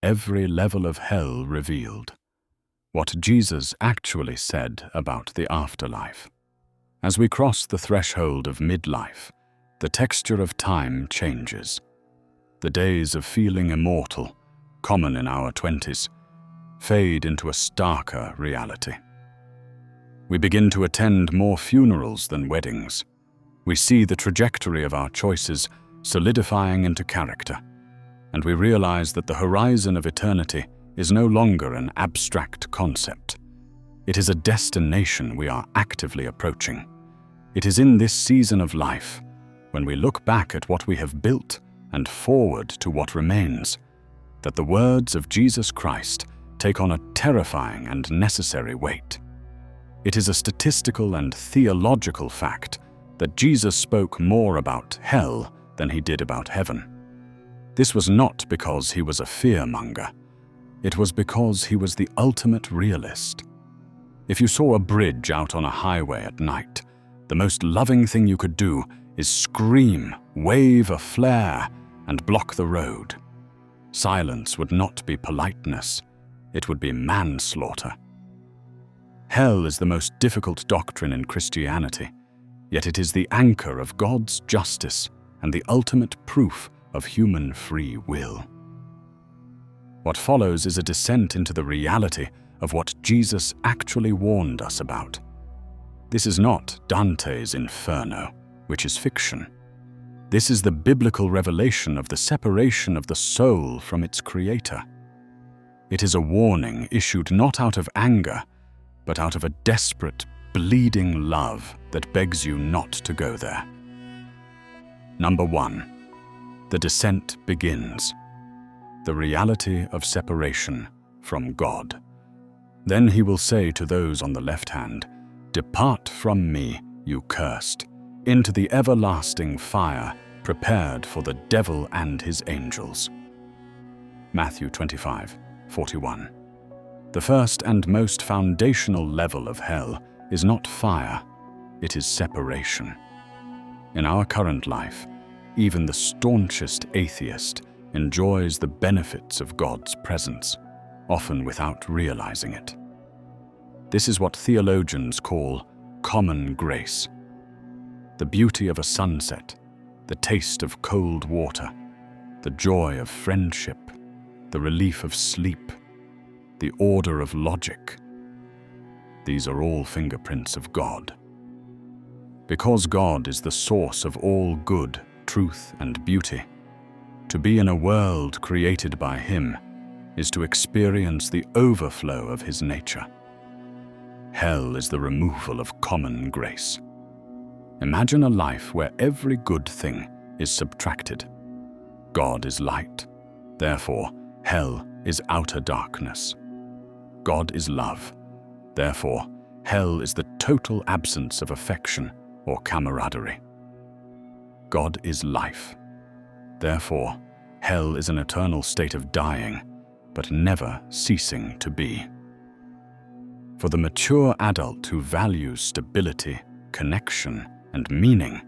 every level of hell revealed. What Jesus actually said about the afterlife. As we cross the threshold of midlife, the texture of time changes. The days of feeling immortal, common in our 20s, fade into a starker reality. We begin to attend more funerals than weddings. We see the trajectory of our choices solidifying into character, and we realize that the horizon of eternity is no longer an abstract concept. It is a destination we are actively approaching. It is in this season of life, when we look back at what we have built and forward to what remains, that the words of Jesus Christ take on a terrifying and necessary weight. It is a statistical and theological fact that Jesus spoke more about hell than he did about heaven. This was not because he was a fearmonger. It was because he was the ultimate realist. If you saw a bridge out on a highway at night, the most loving thing you could do is scream, wave a flare, and block the road. Silence would not be politeness, it would be manslaughter. Hell is the most difficult doctrine in Christianity, yet it is the anchor of God's justice and the ultimate proof of human free will. What follows is a descent into the reality of what Jesus actually warned us about. This is not Dante's Inferno, which is fiction. This is the biblical revelation of the separation of the soul from its creator. It is a warning issued not out of anger, but out of a desperate, bleeding love that begs you not to go there. Number 1. The descent begins. The reality of separation from God. Then he will say to those on the left hand, "Depart from me, you cursed, into the everlasting fire prepared for the devil and his angels." Matthew 25:41. The first and most foundational level of hell is not fire, it is separation. In our current life, even the staunchest atheist enjoys the benefits of God's presence, often without realizing it. This is what theologians call common grace. The beauty of a sunset, the taste of cold water, the joy of friendship, the relief of sleep, the order of logic. These are all fingerprints of God. Because God is the source of all good, truth, and beauty, to be in a world created by Him is to experience the overflow of His nature. Hell is the removal of common grace. Imagine a life where every good thing is subtracted. God is light, therefore hell is outer darkness. God is love, therefore hell is the total absence of affection or camaraderie. God is life, therefore hell is an eternal state of dying, but never ceasing to be. For the mature adult who values stability, connection, and meaning,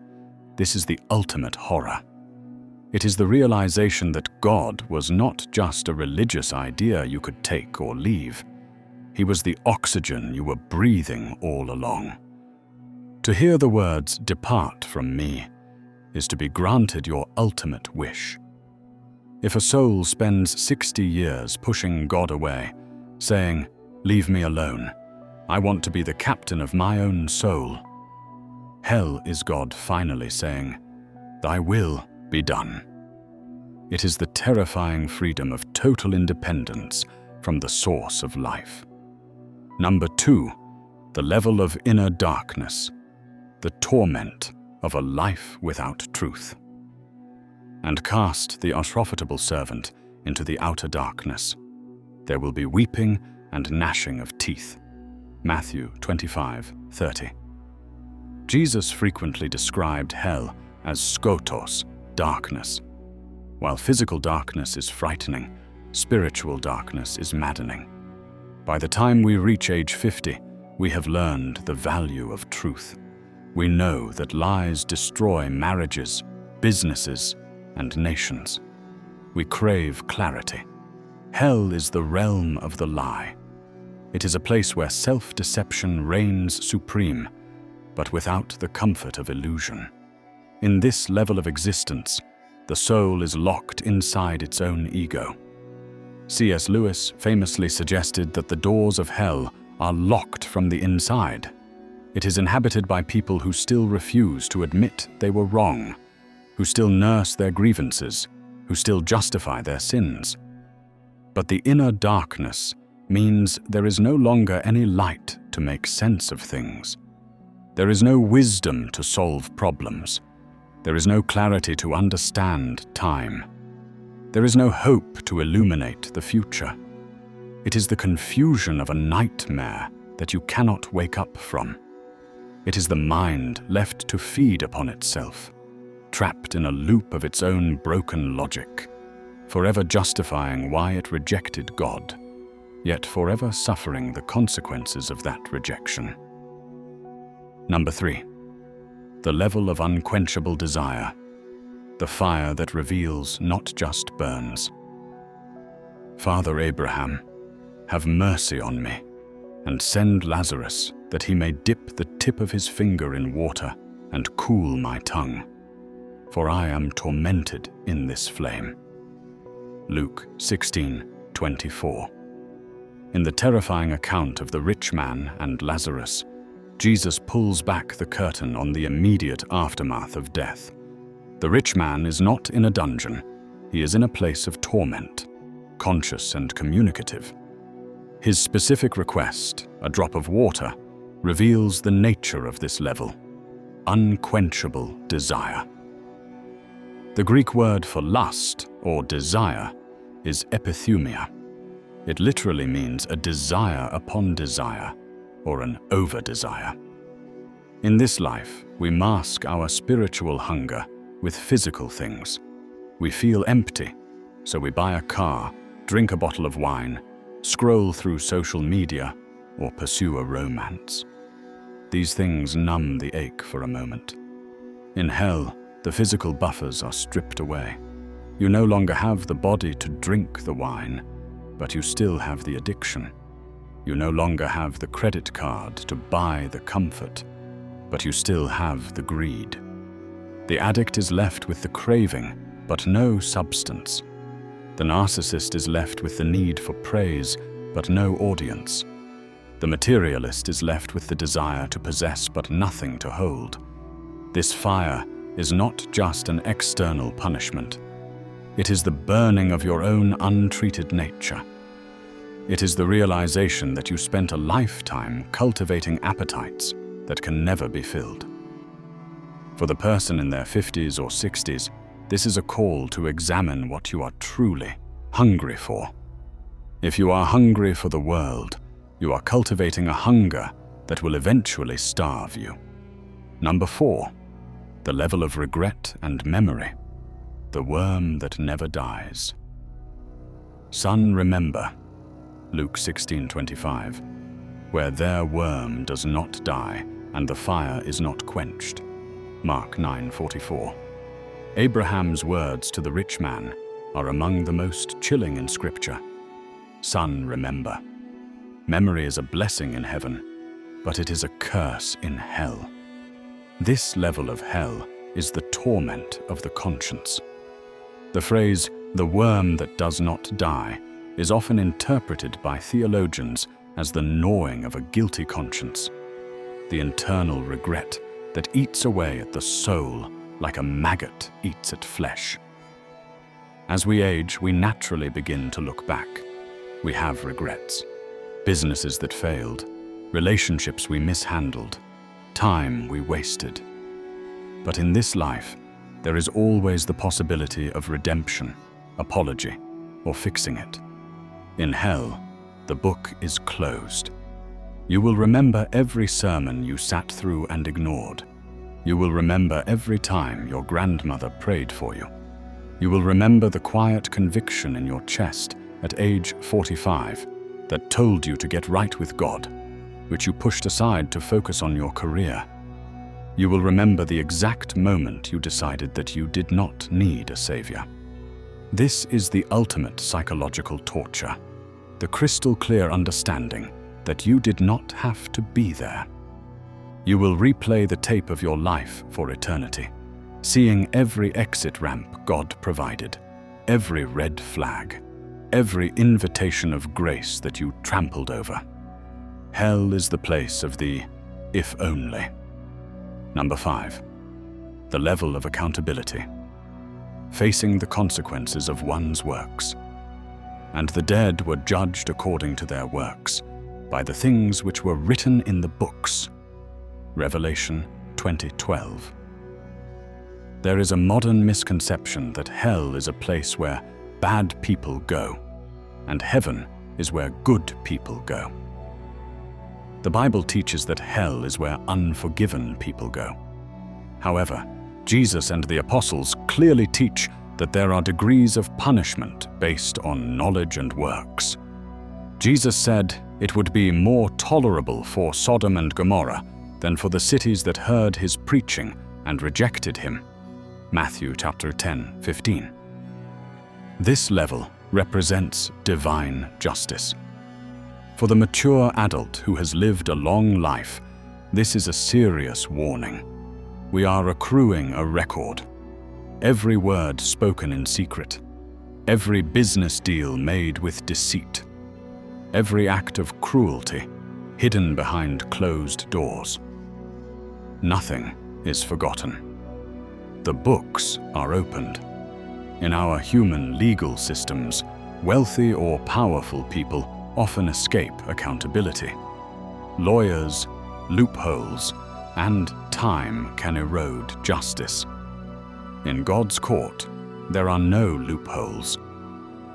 this is the ultimate horror. It is the realization that God was not just a religious idea you could take or leave. He was the oxygen you were breathing all along. To hear the words, "Depart from me," is to be granted your ultimate wish. If a soul spends 60 years pushing God away, saying, "Leave me alone, I want to be the captain of my own soul," hell is God finally saying, "Thy will be done." It is the terrifying freedom of total independence from the source of life. Number 2, the level of inner darkness, the torment of a life without truth. "And cast the unprofitable servant into the outer darkness. There will be weeping and gnashing of teeth." Matthew 25:30. Jesus frequently described hell as skotos, darkness. While physical darkness is frightening, spiritual darkness is maddening. By the time we reach age 50, we have learned the value of truth. We know that lies destroy marriages, businesses, and nations. We crave clarity. Hell is the realm of the lie. It is a place where self-deception reigns supreme, but without the comfort of illusion. In this level of existence, the soul is locked inside its own ego. C.S. Lewis famously suggested that the doors of hell are locked from the inside. It is inhabited by people who still refuse to admit they were wrong, who still nurse their grievances, who still justify their sins. But the inner darkness means there is no longer any light to make sense of things. There is no wisdom to solve problems. There is no clarity to understand time. There is no hope to illuminate the future. It is the confusion of a nightmare that you cannot wake up from. It is the mind left to feed upon itself, trapped in a loop of its own broken logic, forever justifying why it rejected God, yet forever suffering the consequences of that rejection. Number 3. The level of unquenchable desire, the fire that reveals, not just burns. Father Abraham, have mercy on me, and send Lazarus that he may dip the tip of his finger in water and cool my tongue, for I am tormented in this flame. Luke 16:24. In the terrifying account of the rich man and Lazarus, Jesus pulls back the curtain on the immediate aftermath of death. The rich man is not in a dungeon, he is in a place of torment, conscious and communicative. His specific request, a drop of water, reveals the nature of this level: unquenchable desire. The Greek word for lust or desire is epithumia. It literally means a desire upon desire, or an over-desire. In this life, we mask our spiritual hunger with physical things. We feel empty, so we buy a car, drink a bottle of wine, scroll through social media, or pursue a romance. These things numb the ache for a moment. In hell, the physical buffers are stripped away. You no longer have the body to drink the wine, but you still have the addiction. You no longer have the credit card to buy the comfort, but you still have the greed. The addict is left with the craving, but no substance. The narcissist is left with the need for praise, but no audience. The materialist is left with the desire to possess but nothing to hold. This fire is not just an external punishment. It is the burning of your own untreated nature. It is the realization that you spent a lifetime cultivating appetites that can never be filled. For the person in their 50s or 60s, this is a call to examine what you are truly hungry for. If you are hungry for the world, you are cultivating a hunger that will eventually starve you. Number 4, the level of regret and memory, the worm that never dies. Son, remember, Luke 16:25, where their worm does not die and the fire is not quenched. Mark 9:44. Abraham's words to the rich man are among the most chilling in Scripture. Son, remember. Memory is a blessing in heaven, but it is a curse in hell. This level of hell is the torment of the conscience. The phrase, the worm that does not die, is often interpreted by theologians as the gnawing of a guilty conscience, the internal regret that eats away at the soul like a maggot eats at flesh. As we age, we naturally begin to look back. We have regrets. Businesses that failed, relationships we mishandled, time we wasted. But in this life, there is always the possibility of redemption, apology, or fixing it. In hell, the book is closed. You will remember every sermon you sat through and ignored. You will remember every time your grandmother prayed for you. You will remember the quiet conviction in your chest at age 45 that told you to get right with God, which you pushed aside to focus on your career. You will remember the exact moment you decided that you did not need a savior. This is the ultimate psychological torture, the crystal clear understanding that you did not have to be there. You will replay the tape of your life for eternity, seeing every exit ramp God provided, every red flag, every invitation of grace that you trampled over. Hell is the place of the if only. Number 5. The level of accountability. Facing the consequences of one's works. And the dead were judged according to their works, by the things which were written in the books. Revelation 20:12. There is a modern misconception that hell is a place where bad people go, and heaven is where good people go. The Bible teaches that hell is where unforgiven people go. However, Jesus and the apostles clearly teach that there are degrees of punishment based on knowledge and works. Jesus said it would be more tolerable for Sodom and Gomorrah than for the cities that heard his preaching and rejected him. Matthew chapter 10:15. This level represents divine justice. For the mature adult who has lived a long life, this is a serious warning. We are accruing a record. Every word spoken in secret, every business deal made with deceit, every act of cruelty hidden behind closed doors. Nothing is forgotten. The books are opened. In our human legal systems, wealthy or powerful people often escape accountability. Lawyers, loopholes, and time can erode justice. In God's court, there are no loopholes.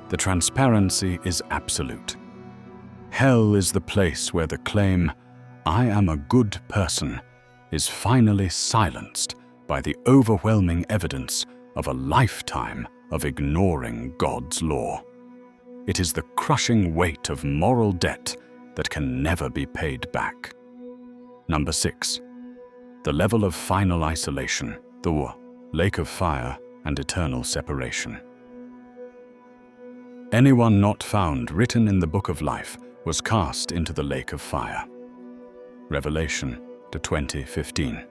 The transparency is absolute. Hell is the place where the claim, "I am a good person," is finally silenced by the overwhelming evidence of a lifetime of ignoring God's law. It is the crushing weight of moral debt that can never be paid back. Number 6. The level of final isolation, the lake of fire and eternal separation. Anyone not found written in the book of life was cast into the lake of fire. Revelation 20:15.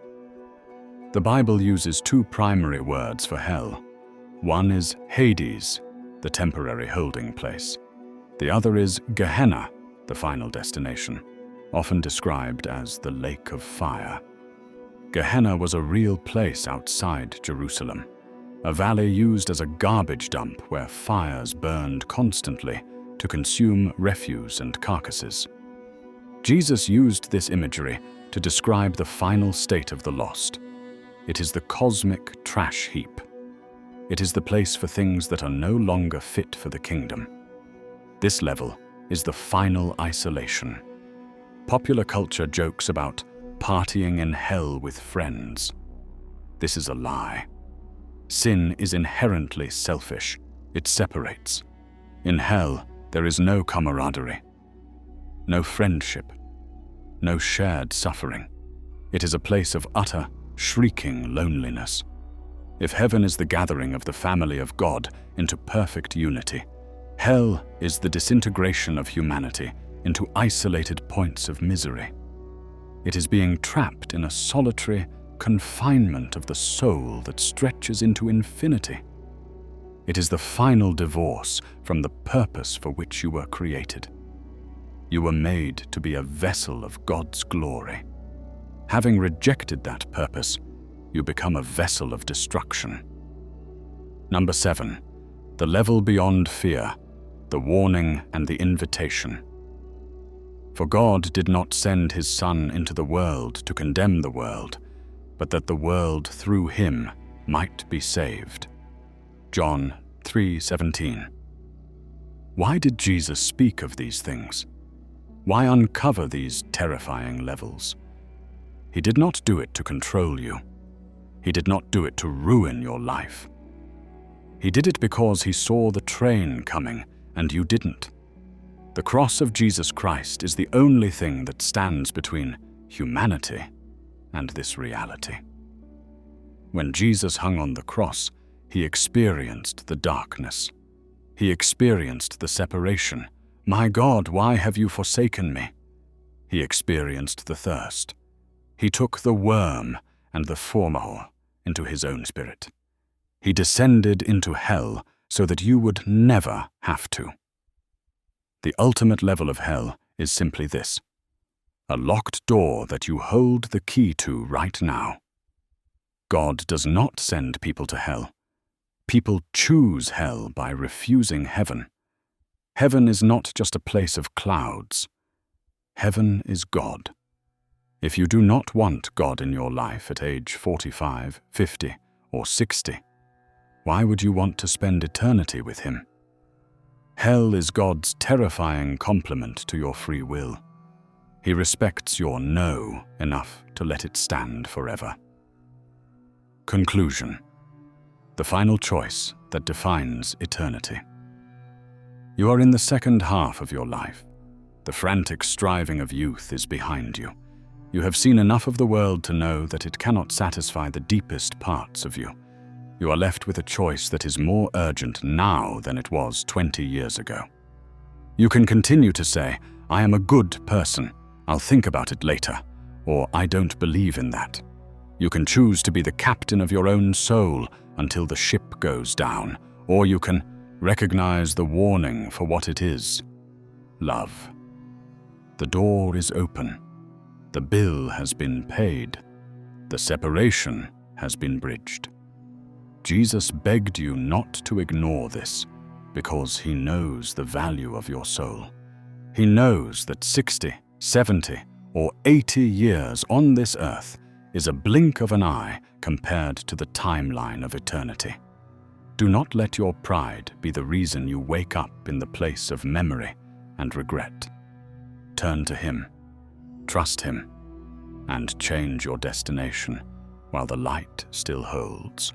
The Bible uses two primary words for hell. One is Hades, the temporary holding place. The other is Gehenna, the final destination, often described as the lake of fire. Gehenna was a real place outside Jerusalem, a valley used as a garbage dump where fires burned constantly to consume refuse and carcasses. Jesus used this imagery to describe the final state of the lost. It is the cosmic trash heap. It is the place for things that are no longer fit for the kingdom. This level is the final isolation. Popular culture jokes about partying in hell with friends. This is a lie. Sin is inherently selfish. It separates. In hell, there is no camaraderie, no friendship, no shared suffering. It is a place of utter, shrieking loneliness. If heaven is the gathering of the family of God into perfect unity, hell is the disintegration of humanity into isolated points of misery. It is being trapped in a solitary confinement of the soul that stretches into infinity. It is the final divorce from the purpose for which you were created. You were made to be a vessel of God's glory. Having rejected that purpose, you become a vessel of destruction. Number 7. The level beyond fear, the warning and the invitation. For God did not send his Son into the world to condemn the world, but that the world through him might be saved. John 3:17. Why did Jesus speak of these things? Why uncover these terrifying levels? He did not do it to control you. He did not do it to ruin your life. He did it because he saw the train coming and you didn't. The cross of Jesus Christ is the only thing that stands between humanity and this reality. When Jesus hung on the cross, he experienced the darkness, He experienced the separation. "My God, why have you forsaken me?" He experienced the thirst. He took the worm and the formahol into his own spirit. He descended into hell so that you would never have to. The ultimate level of hell is simply this: a locked door that you hold the key to right now. God does not send people to hell. People choose hell by refusing heaven. Heaven is not just a place of clouds. Heaven is God. If you do not want God in your life at age 45, 50, or 60, why would you want to spend eternity with Him? Hell is God's terrifying compliment to your free will. He respects your no enough to let it stand forever. Conclusion: the final choice that defines eternity. You are in the second half of your life. The frantic striving of youth is behind you. You have seen enough of the world to know that it cannot satisfy the deepest parts of you. You are left with a choice that is more urgent now than it was 20 years ago. You can continue to say, "I am a good person, I'll think about it later," or "I don't believe in that." You can choose to be the captain of your own soul until the ship goes down, or you can recognize the warning for what it is: love. The door is open. The bill has been paid. The separation has been bridged. Jesus begged you not to ignore this because He knows the value of your soul. He knows that 60, 70, or 80 years on this earth is a blink of an eye compared to the timeline of eternity. Do not let your pride be the reason you wake up in the place of memory and regret. Turn to Him, trust Him, and change your destination while the light still holds.